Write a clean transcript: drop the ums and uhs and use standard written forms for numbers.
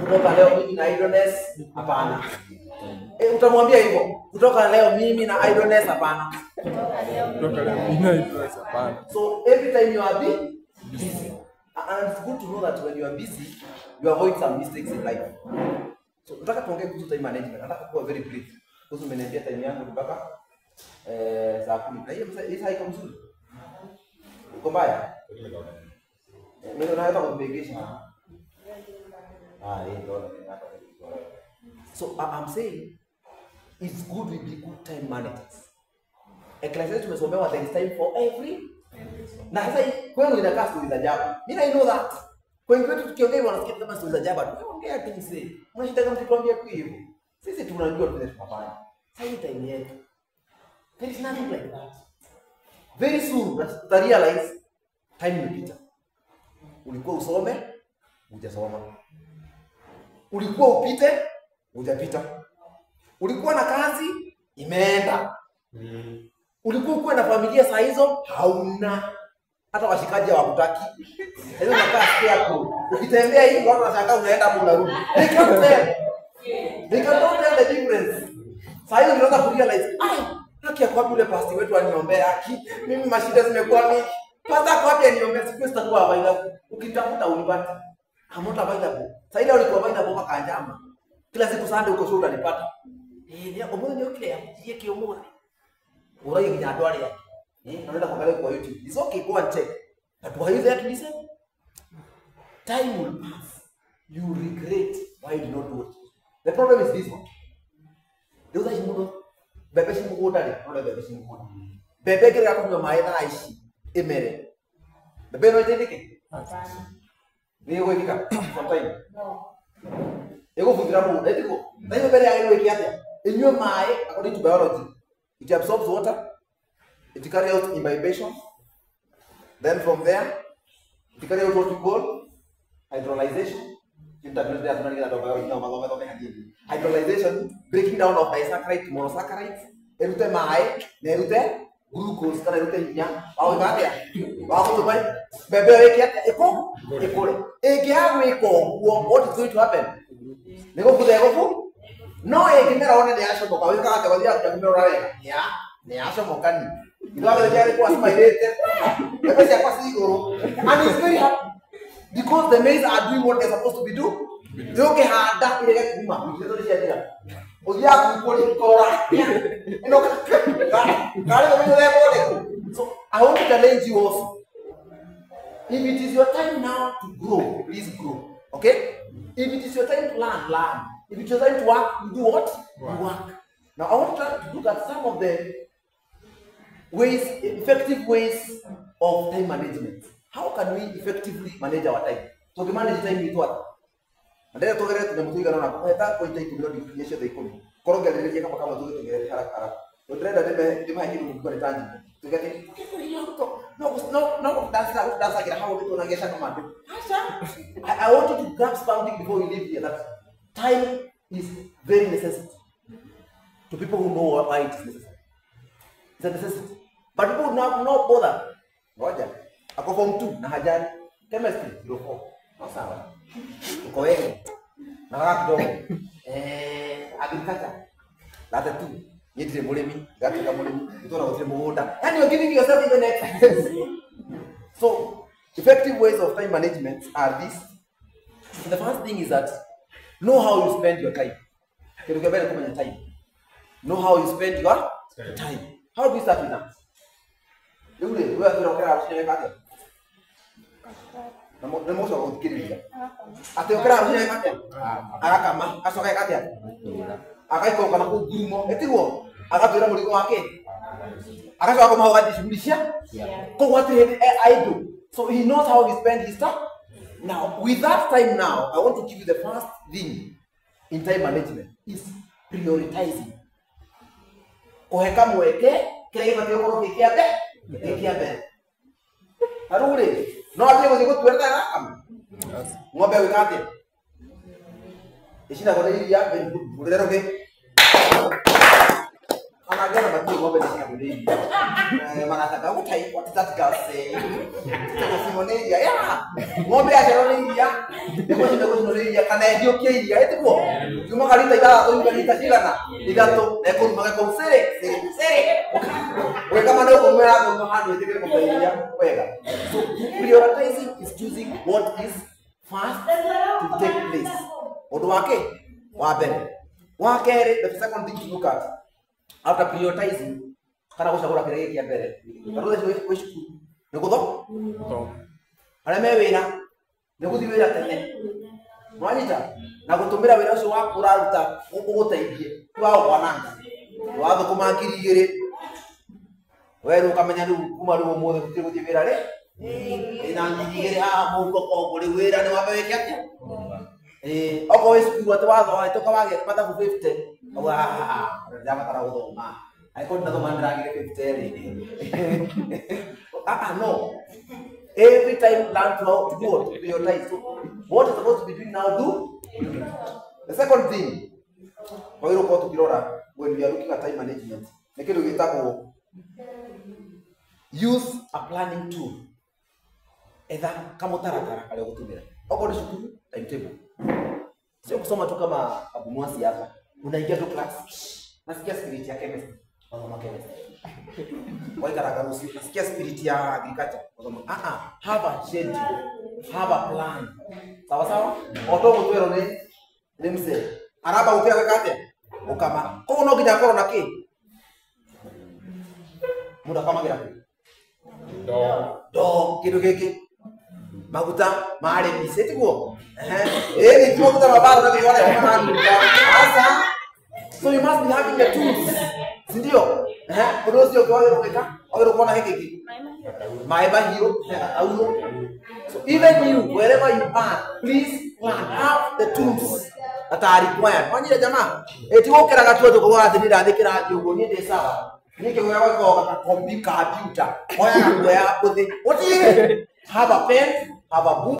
Kutoka leo mimi na idleness hapana. Utamwambia hivyo. Kutoka leo mimi na idleness hapana. Kutoka leo mimi na idleness hapana. So every time you are busy, and it's good to know that when you are busy, you avoid some mistakes in life. So nataka tuongee kuhusu time management. Nataka kuwa very brief. Kuhusu manage time yangu mpaka saa 10. Na hiyo haiko mzuri. Uko mbaya? Mimi naona kubegesha. So I'm saying it's good we be good time managers. Ecclesiastes tumesomewa there is time for every. Na sasa kwenu inakaa stories za ajabu. I know that. Kwa hiyo tukiongea wanasikia kama stories za ajabu. Tunaongea tu msee. Unashitaka mkikwambia kwa hivyo. Sisi tunajua tunafanya. Sasa hii time yetu. There is nothing like that. Very soon uta realize time imepita. Ulikuwa usome, hujasoma. Ulikuwa upite, hujapita. Ulikuwa na kazi, imeenda. Ulikuwa uko na familia saa hizo, hauna. Hata washikaji hawakutaki. Hizo unakaa hapo. Ukitembea hivi watu wanashangaa unaenda hapo unarudi. They can't tell the difference. Saa hizo unaanza kurealize, haki ya kwa yule pastor wetu aniombea haki. Mimi mashida zimekuwa mingi. Pastor kwa wapi aniombea siku sitakuwa available. Ukitafuta unipate. Hamota available. Sasa ile ulikuwa available mpaka njama. Kila siku Sunday uko shule unanipata. Ni omoni ni clear. Yeye kiomoni. Urai kinyadwali yake. Naenda kuangalia kwa YouTube. It's okay, go and check. But why are you there to listen? Time will pass. You regret why you did not do it. The problem is this one. Those are you bebe shimu dale, no bebe shimu. Bebe kile hapo ndio maana aishi. Emere. Bebe no itendeke. Ni wewe kika sometime. No. Ego fundira mu, etiko. Ndio bebe ya ile kiasi. Enywe mae according to biology. It absorbs water. It carries out imbibition. Then from there, it carries out what we call hydrolyzation. Hydrolyzation, breaking down of disaccharides to monosaccharides. Erute mae, nerute glucose, kana erute nya. Au ngatia. Au tubai. Bebe ekia eko, ekole. Ekia weko. What is going to happen? Nego fude ego. No, ekimera one de asho boka. Weka kate wadia kumera rale. Ya, ne asho mokani. Ilo agale kwa smileete. Bebe sia kwa sigoro. And it's very happy. Because the maize are doing what they're supposed to be doing. Doge hada ile kuma. Mchezo ni shida. Oya kupoli kora. Ino kale kama ile bode. So I want to challenge you also. If it is your time now to grow, please grow. Okay? If it is your time to learn, learn. If it's your time to work, you do what? You work. Now I want to look at some of the ways, effective ways of time management. How can we effectively manage our time? So we manage time with what? And then to get to the Mutuga na eta point take to the nation the economy. Koroga ile kama kama zote tungere haraka. To trade dema hili kwa tangi. To get it. No that's like how we to ngesha kama ndio. I want you to grasp something before you leave here that time is very necessary. To people who know why it is necessary. It's a necessity. But people who not bother. Ngoja. Ako form 2 na hajari chemistry ndio 4. Sawa. Uko wewe. Na kidogo. Agriculture. That's 2. Yetire mulemi, gatika mulemi, utona wote mugunda. And you're giving yourself even exercise. So, effective ways of time management are these. The first thing is that know how you spend your time. Can you get better your time? Know how you spend your time. How do we start with that? You will have Nemo so kiri. Ate okra rushine kate. Arakama, asoka kate. Akai ko kana ku gurumo, etiwo. Akatwira muri wake. Akasoka ko mawa dishulisha. Ko what I do. So he knows how he spend his time. Now, with that time now, I want to give you the first thing in time management is prioritizing. Koheka mweke, kile kitu koro kikiabe. Arure. No ate ko digo tuerta na kam. Ngobe wikate. Ishina ko ile ya ben budero ke. Ana agora mati ng'ombe ni kaburi. Manataka utai what that girl say. Testimonial ya. Ng'ombe acheroria. Ndipo ndio kana ndio kĩiria etiko. Tuma kalita ila to kalita chigana. Igato eko maga konsere. Wega mano kumera kwa hando itekele kwa kĩiria wega. So prioritizing is choosing what is fast to take place. Odo wake wa mbere. Wa kere, the second thing to look at after prioritizing kana gucagura kĩrĩa kĩa mbere. Tarothe we shukuru. Nĩgũtho? Arĩa me wĩra nĩgũthiĩ wĩra tene. Mwanyita na gũtũmĩra wĩra ũcio waku ũraruta ũgũteithie. Wa gwananga. Wa thũkũma 2,000. Wewe ukamenya rĩu kuma rĩu ũmũthĩ gũthiĩ wĩra rĩ? Ina 2,000 haha mũhuko koguo rĩu wĩra nĩ wambe wĩke atĩa? Oko we shukuru ati watho toka wage mathabu 50. Jamaa tara gũthoma. Aiko ndathoma ndiragire 50 no. Every time learn to how to do what? Prioritize. So what is supposed to be doing now, do. The second thing, when we are looking at time management, use a planning tool. Either kama taratara kale kutumia. Oko ni shukuru timetable. Sio kusoma tu kama abumwasi hapa. Unaingia tu class. Nasikia spirit ya chemistry. Kama chemistry. Waikaraga nasikia spirit ya agriculture. Have a schedule. Have a plan. Sawa sawa? Oto mutwero ni mse. Araba utia wekate. Ukama. Ko uno gida koro na ki. Muda kama gira ki. Do kidu kiki. Maguta maale miseti go. Ni maguta mabaro na kiwale asa. So you must be having the tools. Sindio? Kodosio kwa weka. Ogero kona hiki. Maiba hiyo auno. So even you wherever you are, please plan, have the tools that are required. Wanyira jamaa. Eti wokera gatuo to kwa athini ndathikira njugo ni ndi sawa. Nike wewe kwa computer. Oya ngwe ya kuthi. Oti have a pen, have a book.